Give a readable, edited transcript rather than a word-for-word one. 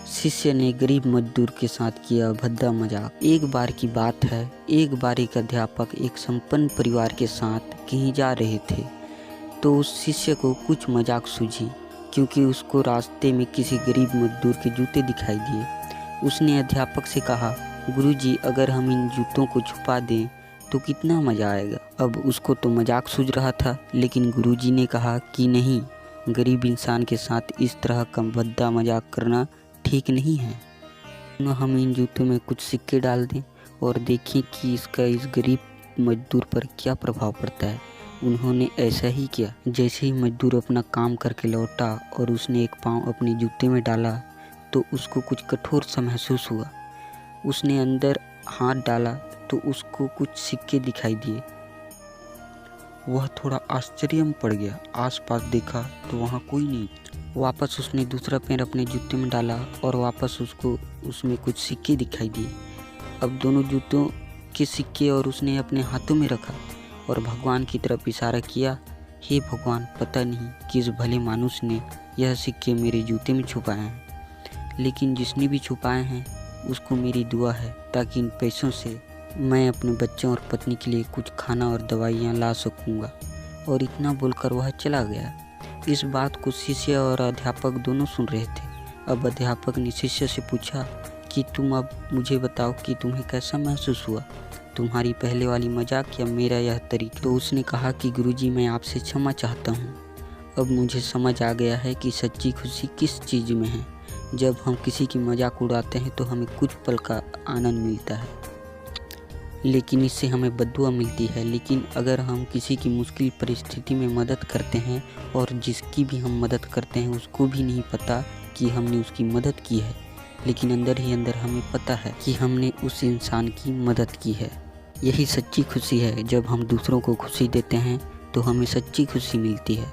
शिष्य ने गरीब मजदूर के साथ किया भद्दा मजाक। एक बार की बात है, एक बार एक अध्यापक एक संपन्न परिवार के साथ कहीं जा रहे थे तो उस शिष्य को कुछ मजाक सूझी, क्योंकि उसको रास्ते में किसी गरीब मजदूर के जूते दिखाई दिए। उसने अध्यापक से कहा, गुरुजी, अगर हम इन जूतों को छुपा दें तो कितना मज़ा आएगा। अब उसको तो मजाक सूझ रहा था, लेकिन गुरुजी ने कहा कि नहीं, गरीब इंसान के साथ इस तरह का भद्दा मजाक करना ठीक नहीं है। हम इन जूतों में कुछ सिक्के डाल दें और देखें कि इसका इस गरीब मजदूर पर क्या प्रभाव पड़ता है। उन्होंने ऐसा ही किया। जैसे ही मजदूर अपना काम करके लौटा और उसने एक पाँव अपने जूते में डाला तो उसको कुछ कठोर सा महसूस हुआ। उसने अंदर हाथ डाला तो उसको कुछ सिक्के दिखाई दिए। वह थोड़ा आश्चर्य में पड़ गया। आसपास देखा तो वहाँ कोई नहीं। वापस उसने दूसरा पैर अपने जूते में डाला और वापस उसको उसमें कुछ सिक्के दिखाई दिए। अब दोनों जूतों के सिक्के और उसने अपने हाथों में रखा और भगवान की तरफ इशारा किया, हे भगवान, पता नहीं किस भले मानुष ने यह सिक्के मेरे जूते में छुपाए हैं, लेकिन जिसने भी छुपाए हैं उसको मेरी दुआ है ताकि इन पैसों से मैं अपने बच्चों और पत्नी के लिए कुछ खाना और दवाइयाँ ला सकूँगा। और इतना बोलकर वह चला गया। इस बात को शिष्य और अध्यापक दोनों सुन रहे थे। अब अध्यापक ने शिष्य से पूछा कि तुम अब मुझे बताओ कि तुम्हें कैसा महसूस हुआ, तुम्हारी पहले वाली मजाक या मेरा यह तरीका। तो उसने कहा कि गुरुजी, मैं आपसे क्षमा चाहता हूँ। अब मुझे समझ आ गया है कि सच्ची खुशी किस चीज़ में है। जब हम किसी की मजाक उड़ाते हैं तो हमें कुछ पल का आनंद मिलता है, लेकिन इससे हमें बद्दुआ मिलती है। लेकिन अगर हम किसी की मुश्किल परिस्थिति में मदद करते हैं और जिसकी भी हम मदद करते हैं उसको भी नहीं पता कि हमने उसकी मदद की है, लेकिन अंदर ही अंदर हमें पता है कि हमने उस इंसान की मदद की है। यही सच्ची खुशी है। जब हम दूसरों को खुशी देते हैं तो हमें सच्ची खुशी मिलती है।